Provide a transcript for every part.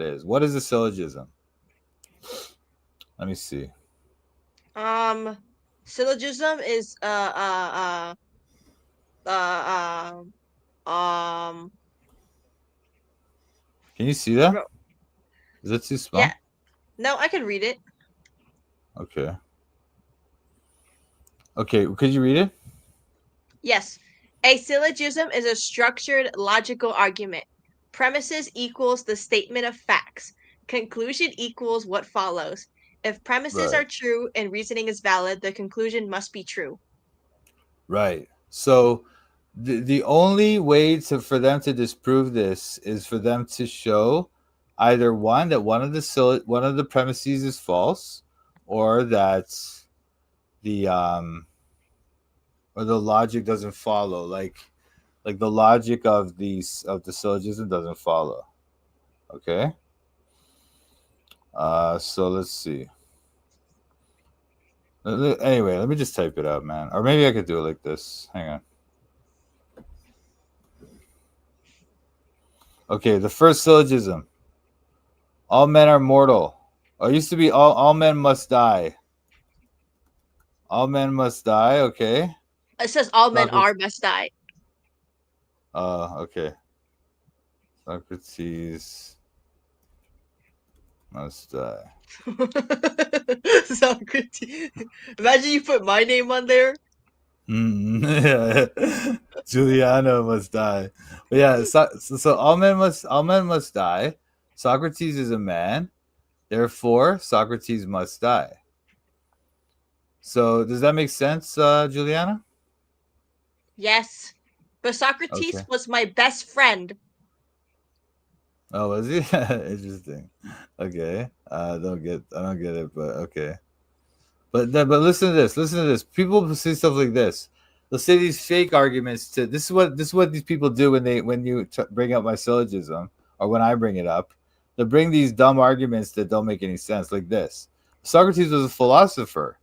is. What is a syllogism? Let me see. Syllogism is uh, um Can you see that? ro- Is it too yeah. small? No, I can read it. Okay. Okay, could you read it? Yes. A syllogism is a structured logical argument. Premises equals the statement of facts. Conclusion equals what follows. If premises Right. are true and reasoning is valid, the conclusion must be true. Right. So the only way for them to disprove this is for them to show either one that one of the premises is false, or that the or the logic doesn't follow. Like the logic of the syllogism doesn't follow. Okay. So let's see. Anyway, let me just type it out, man. Or maybe I could do it like this. Hang on. Okay, the first syllogism. All men are mortal. Oh, it used to be all men must die. All men must die. Okay. It says all men Socrates. are must die. Okay. Socrates must die. Socrates. Imagine you put my name on there. Juliana must die. But yeah, so all men must die. Socrates is a man, therefore Socrates must die. So does that make sense, Juliana? Yes. But Socrates Okay. was my best friend. Oh, was he? Interesting. Okay. I don't get it, but okay. But listen to this. Listen to this. People say stuff like this. They'll say these fake arguments to this is what these people do when you bring up my syllogism, or when I bring it up. They bring these dumb arguments that don't make any sense, like this. Socrates was a philosopher,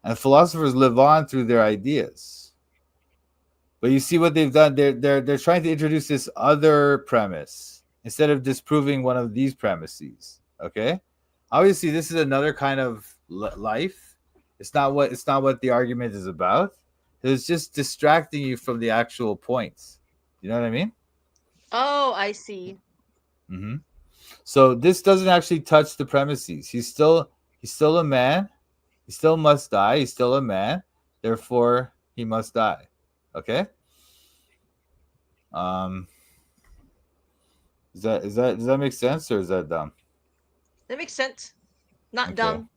and philosophers live on through their ideas. But you see what they've done? They're trying to introduce this other premise instead of disproving one of these premises. Okay, obviously this is another kind of life. It's not what the argument is about. It's just distracting you from the actual points. You know what I mean? Oh, I see. Mm-hmm. So this doesn't actually touch the premises. He's still a man. He still must die. He's still a man. Therefore, he must die. Okay. Um, does that make sense, or is that dumb? That makes sense. Not Okay. dumb.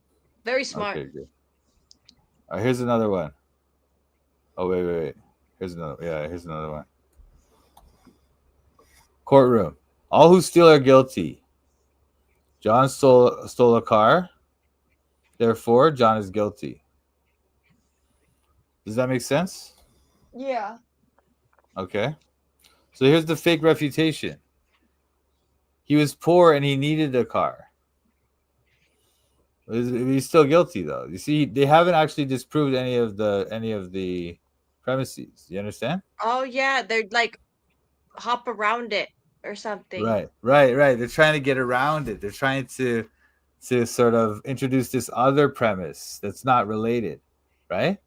Very smart. Okay. Good. All right, here's another one. Oh wait. Here's another. Yeah, here's another one. Courtroom. All who steal are guilty. John stole a car. Therefore, John is guilty. Does that make sense? Yeah. Okay. So here's the fake refutation. He was poor and he needed a car. He's still guilty though. You see, they haven't actually disproved any of the premises. You understand? Oh yeah, they're like hop around it or something. Right. They're trying to get around it. They're trying to sort of introduce this other premise that's not related, right?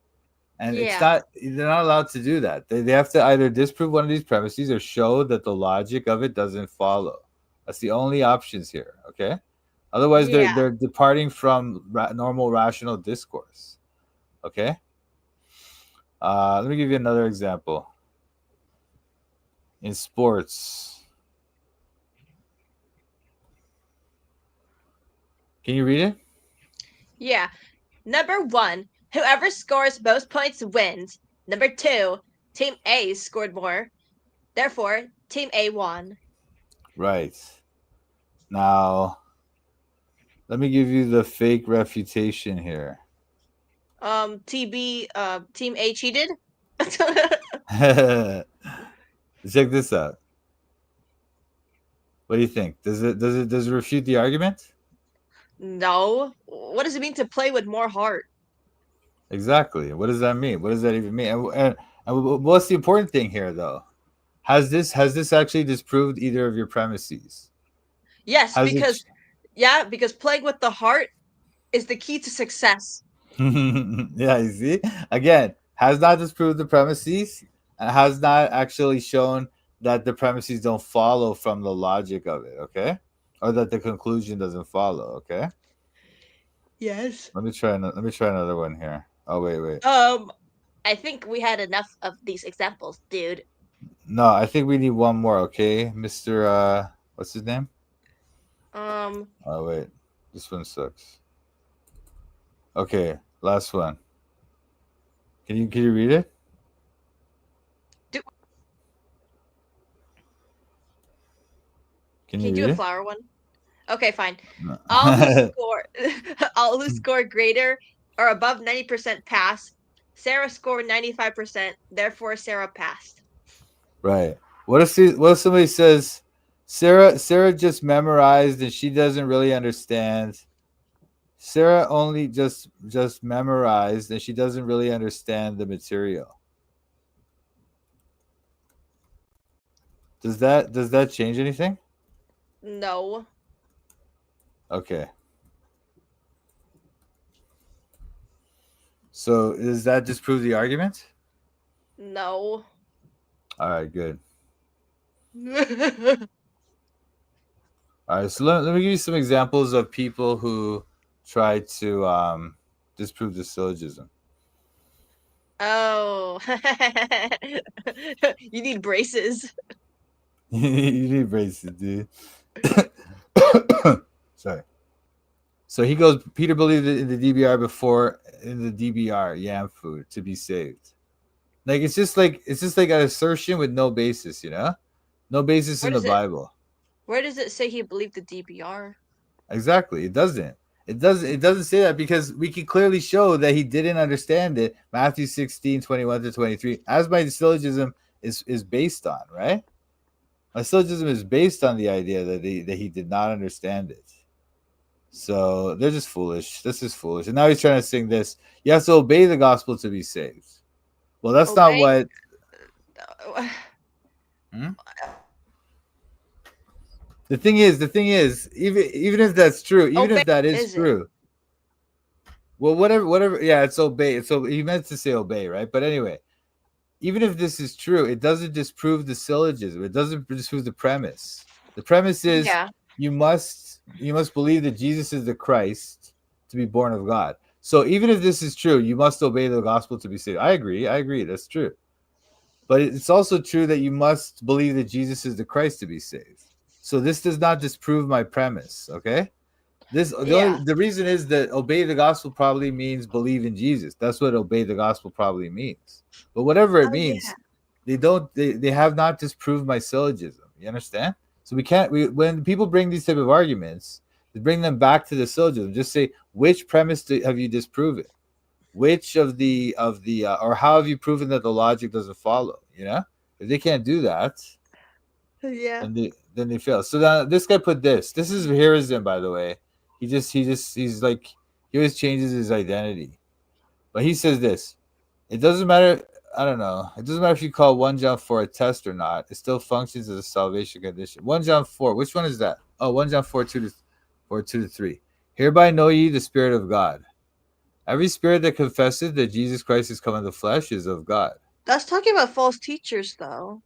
And it's Yeah. not they're not allowed to do that. They have to either disprove one of these premises or show that the logic of it doesn't follow. That's the only options here. Okay. Otherwise, Yeah. they're departing from normal rational discourse. Okay. Let me give you another example. In sports, can you read it? Yeah. Number one, whoever scores most points wins. Number two, Team A scored more. Therefore, Team A won. Right. Now, let me give you the fake refutation here. Team A cheated. Check this out. What do you think? Does it refute the argument? No. What does it mean to play with more heart? Exactly. What does that mean? What does that even mean? And what's the important thing here, though? Has this actually disproved either of your premises? Yes, Has it? because playing with the heart is the key to success. Yeah, you see, again, has not disproved the premises, and has not actually shown that the premises don't follow from the logic of it. Okay, or that the conclusion doesn't follow. Okay, Yes. let me try another one here. Oh wait. Um, I think we had enough of these examples, dude. No, I think we need one more. Okay, Mister. What's his name? Um, Oh wait, this one sucks. Okay, last one. Can you read it? do, Can can you you do a read it? flower one? Okay, fine. No. All who score, all who score greater or above 90% pass. Sarah scored 95%, therefore Sarah passed. Right. What if somebody says Sarah just memorized and she doesn't really understand. Sarah only just memorized and she doesn't really understand the material. Does that change anything? No, Okay. So does that disprove the argument? no. All right, good. All right, so let me give you some examples of people who try to disprove the syllogism. Oh, you need braces. You need braces, dude. Sorry. So he goes. Peter believed in the DBR before in the DBR yam food to be saved. Like it's just like an assertion with no basis. You know, no basis Where in the does it? Bible. Where does it say he believed the DBR? Exactly. It doesn't. It doesn't say that because we can clearly show that he didn't understand it. Matthew 16:21 to 23, as my syllogism is based on, right? My syllogism is based on the idea that he did not understand it. So they're just foolish. This is foolish. And now he's trying to sing this. You have to obey the gospel to be saved. Well, that's not Obey. what. Hmm? The thing is, even if that's true, even Obey if that is isn't. true, well, whatever. Yeah, it's obey. It's so he meant to say obey, right? But anyway, even if this is true, it doesn't disprove the syllogism. It doesn't disprove the premise. The premise is Yeah. you must believe that Jesus is the Christ to be born of God. So even if this is true, you must obey the gospel to be saved. I agree. I agree. That's true. But it's also true that you must believe that Jesus is the Christ to be saved. So this does not disprove my premise. Okay. Yeah. The reason is that obey the gospel probably means believe in Jesus. That's what obey the gospel probably means. But whatever it Oh yeah. means, they have not disproved my syllogism. You understand? So when people bring these type of arguments, they bring them back to the syllogism. Just say which premise have you disproven? Which of the or how have you proven that the logic doesn't follow? You know, if they can't do that, Yeah. then they fail. So now this guy put this. This is heroism, by the way. He's like he always changes his identity. But he says this. It doesn't matter. I don't know. It doesn't matter if you call 1 John 4 a test or not. It still functions as a salvation condition. 1 John 4. Which one is that? Oh, 1 John 4 2 to 3. Hereby know ye the Spirit of God. Every spirit that confesses that Jesus Christ is come in the flesh is of God. That's talking about false teachers, though.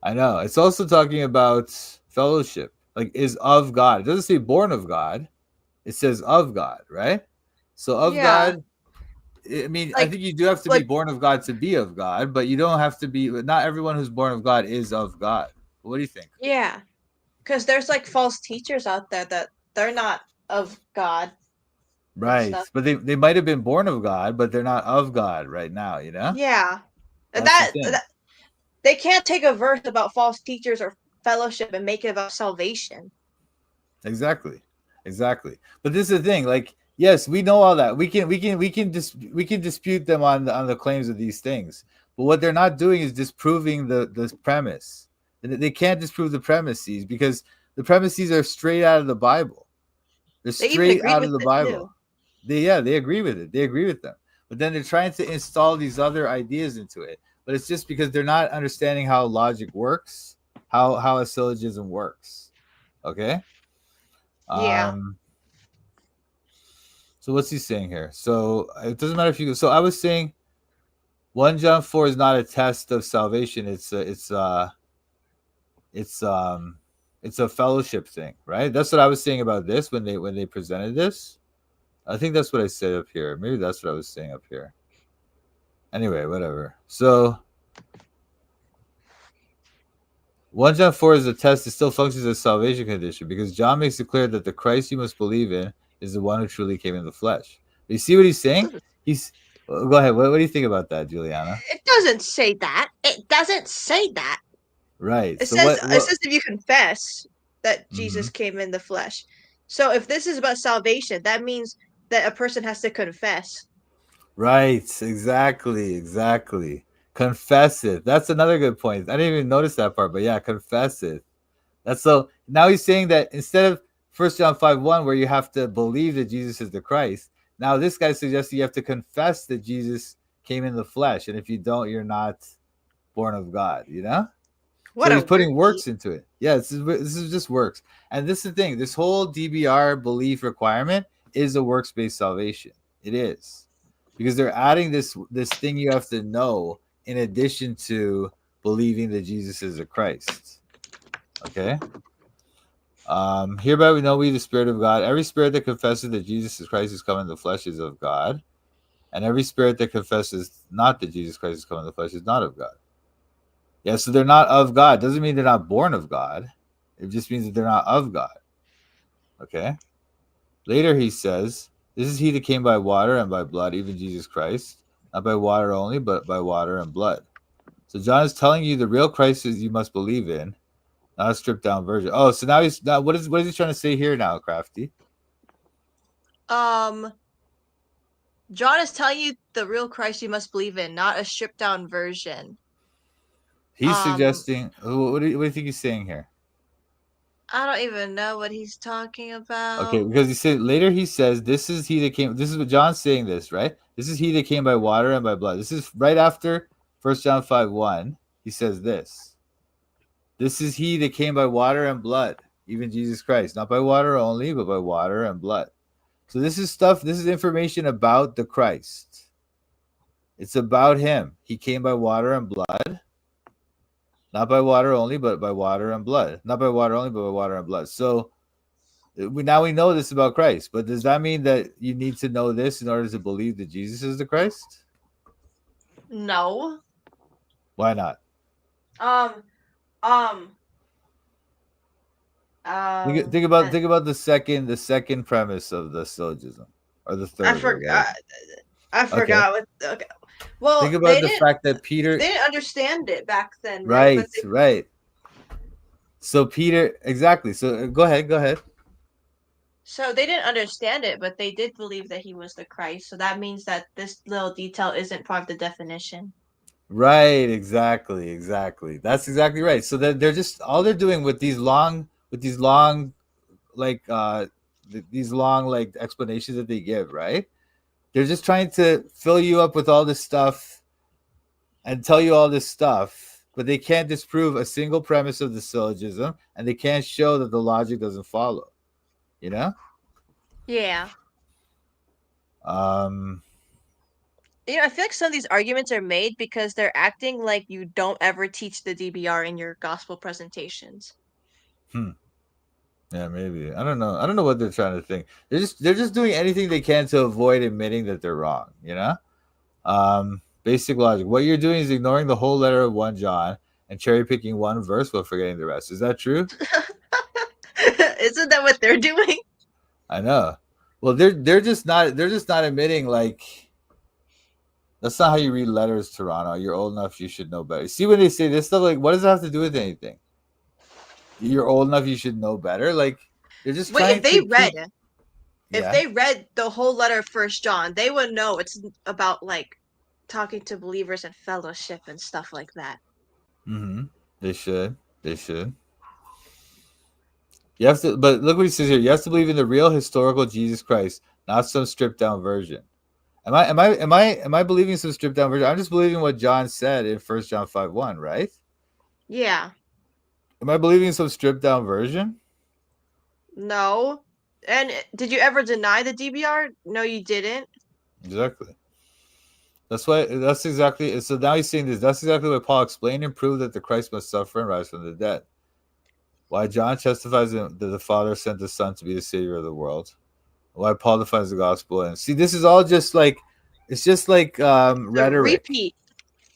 I know. It's also talking about fellowship, like is of God. It doesn't say born of God. It says of God, right? So of Yeah. God, I mean, I Like, think you do have to be like, born of God to be of God, but you don't have to be. Not everyone who's born of God is of God. What do you think? yeah. Because there's like false teachers out there that they're not of God and Right, stuff. but they might have been born of God, but they're not of God right now. You know, Yeah. that's the That thing. they can't take a verse about false teachers or fellowship and make it about salvation. Exactly, exactly. But this is the thing. Like, yes, we know all that. We can dispute them on the claims of these things. But what they're not doing is disproving the premise. They can't disprove the premises because the premises are straight out of the Bible. They're They even straight agreed out of with the it Bible. too. They agree with it. They agree with them. But then they're trying to install these other ideas into it. But it's just because they're not understanding how logic works, how a syllogism works. Okay? Yeah. Um, so what's he saying here? So it doesn't matter if you. So I was saying 1 John 4 is not a test of salvation. It's it's a fellowship thing, right? That's what I was saying about this when they presented this. I think that's what I said up here. Maybe that's what I was saying up here. Anyway, whatever. So 1 John 4 is a test. It still functions as a salvation condition because John makes it clear that the Christ you must believe in is the one who truly came in the flesh. You see what he's saying? He's Go ahead. What do you think about that, Juliana? It doesn't say that. It doesn't say that. Right. It So says it what says if you confess that mm-hmm. Jesus came in the flesh. So if this is about salvation, that means that a person has to confess. Right, exactly. Confess it. That's another good point. I didn't even notice that part, but yeah, confess it. That's so now he's saying that instead of 1 John 5:1, where you have to believe that Jesus is the Christ, now this guy suggests you have to confess that Jesus came in the flesh. And if you don't, you're not born of God, you know? So What he's a putting wordplay. works into it. Yeah, this is just works. And this is the thing. This whole DBR belief requirement is a works-based salvation. It is. Because they're adding this thing you have to know in addition to believing that Jesus is a Christ. Okay? Hereby we know we the Spirit of God. Every spirit that confesses that Jesus is Christ is come in the flesh is of God. And every spirit that confesses not that Jesus Christ is come in the flesh is not of God. Yeah, so they're not of God. Doesn't mean they're not born of God. It just means that they're not of God. Okay? Later he says, this is he that came by water and by blood, even Jesus Christ. Not by water only, but by water and blood. So John is telling you the real Christ is you must believe in, not a stripped down version. Oh, so now what is he trying to say here now, Crafty? Um, John is telling you the real Christ you must believe in, not a stripped down version. He's Um, suggesting what do you think he's saying here? I don't even know what he's talking Okay, about. because he said later he says, this is he that came. This is what John's saying this, right? This is he that came by water and by blood. This is right after 1 John 5:1. He says this. This is he that came by water and blood, even Jesus Christ, not by water only, but by water and blood. So this is information about the Christ. It's about him. He came by water and blood, not by water only, but by water and blood. Not by water only, but by water and blood. So now we know this about Christ, but does that mean that you need to know this in order to believe that Jesus is the Christ? No. Why not? Um, um, Think about the second premise of the syllogism, or the I third, or whatever. forgot. I Okay, forgot what. Okay. Well, think about the fact that they Peter. didn't understand it back then, right? Right, right. So Peter, exactly. So go ahead. So they didn't understand it, but they did believe that he was the Christ. So that means that this little detail isn't part of the definition. Right, exactly. That's exactly right. So they're just all they're doing with these long like these long like explanations that they give, right? They're just trying to fill you up with all this stuff and tell you all this stuff, but they can't disprove a single premise of the syllogism, and they can't show that the logic doesn't follow. You know? Yeah. Um, I feel like some of these arguments are made because they're acting like you don't ever teach the DBR in your gospel presentations. hmm. Yeah, maybe. I don't know. I don't know what they're trying to think. They're just doing anything they can to avoid admitting that they're wrong, you know? Basic logic. What you're doing is ignoring the whole letter of 1 John and cherry picking one verse while forgetting the rest. Is that true? Isn't that what they're doing? I know. Well, they're just not admitting like that's not how you read letters, Toronto. You're old enough, you should know better. See when they say this stuff, like what does it have to do with anything? You're old enough, you should know better. Like they're just Wait, trying to keep. if Yeah. they read the whole letter of First John, they would know it's about like talking to believers and fellowship and stuff like that. Mm-hmm. They should. They should. You have to, but look what he says here. You have to believe in the real historical Jesus Christ, not some stripped down version. Am I believing some stripped down version? I'm just believing what John said in 1 John 5:1, right? Yeah. Am I believing some stripped down version? No. And did you ever deny the DBR? No, you didn't. Exactly. That's exactly. So now he's saying this. That's exactly what Paul explained and proved that the Christ must suffer and rise from the dead. Why John testifies that the Father sent the Son to be the Savior of the world. Why Paul defines the gospel. And see, this is all just like, it's just like The rhetoric. repeat.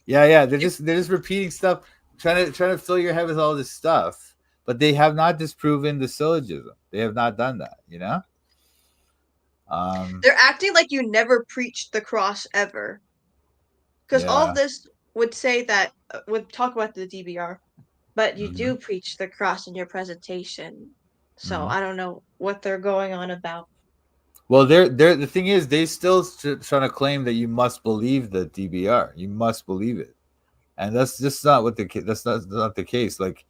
Yeah. They're just repeating stuff, trying to fill your head with all this stuff. But they have not disproven the syllogism. They have not done that. They're acting like you never preached the cross ever. Because all of Yeah. this would say that, would talk about the DBR, but you Mhm. do preach the cross in your presentation. So Mhm. I don't know what they're going on about. Well, they're the thing is they still trying to claim that you must believe the DBR. You must believe it, and that's just not what that's not the case. Like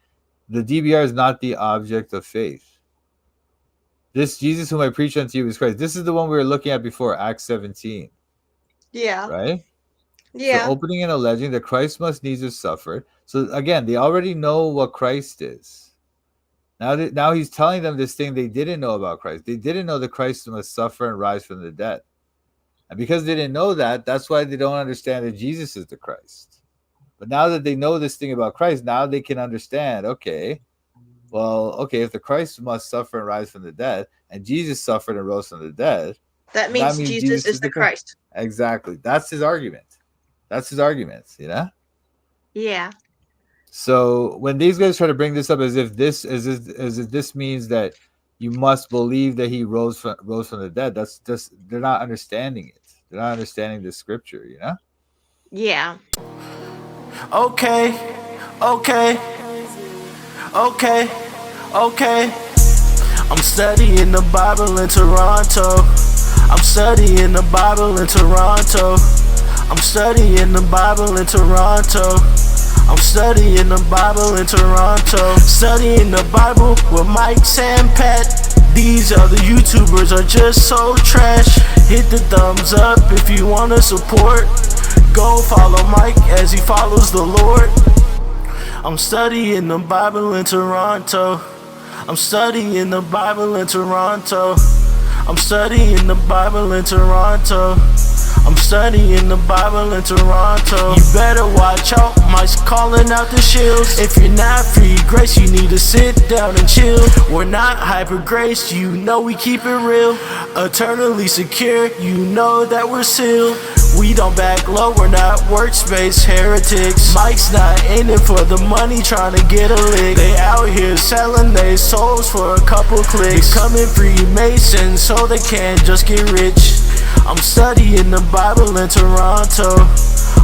the DBR is not the object of faith. This Jesus whom I preach unto you is Christ. This is the one we were looking at before, Acts 17, Yeah. right? So Yeah. opening and alleging that Christ must needs have suffered. So again, they already know what Christ is. Now he's telling them this thing they didn't know about Christ. They didn't know that Christ must suffer and rise from the dead. And because they didn't know that, that's why they don't understand that Jesus is the Christ. But now that they know this thing about Christ, now they can understand, okay, if the Christ must suffer and rise from the dead, and Jesus suffered and rose from the dead, That that means means Jesus Jesus is is the the Christ. Christ. Exactly. That's his argument. Yeah. So when these guys try to bring this up as if this means that you must believe that he rose from the dead, that's just they're not understanding it. They're not understanding the scripture. Yeah. Okay, okay, okay, okay. I'm studying the Bible in Toronto. I'm studying the Bible in Toronto. I'm studying the Bible in Toronto. I'm studying the Bible in Toronto. Studying the Bible with Mike and Pat. These other YouTubers are just so trash. Hit the thumbs up if you wanna support. Go follow Mike as he follows the Lord. I'm studying the Bible in Toronto. I'm studying the Bible in Toronto. I'm studying the Bible in Toronto. I'm studying the Bible in Toronto. You better watch out, Mike's calling out the shills. If you're not free grace, you need to sit down and chill. We're not hyper grace, you know we keep it real. Eternally secure, you know that we're sealed. We don't back low, we're not workspace heretics. Mike's not in it for the money, trying to get a lick. They out here selling their souls for a couple clicks. Becoming Freemasons so they can't just get rich. I'm studying the Bible in Toronto.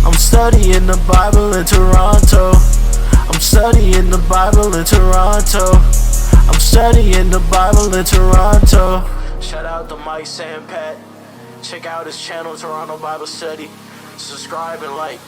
I'm studying the Bible in Toronto. I'm studying the Bible in Toronto. I'm studying the Bible in Toronto. Shout out to Mike and Pat. Check out his channel, Toronto Bible Study. Subscribe and like.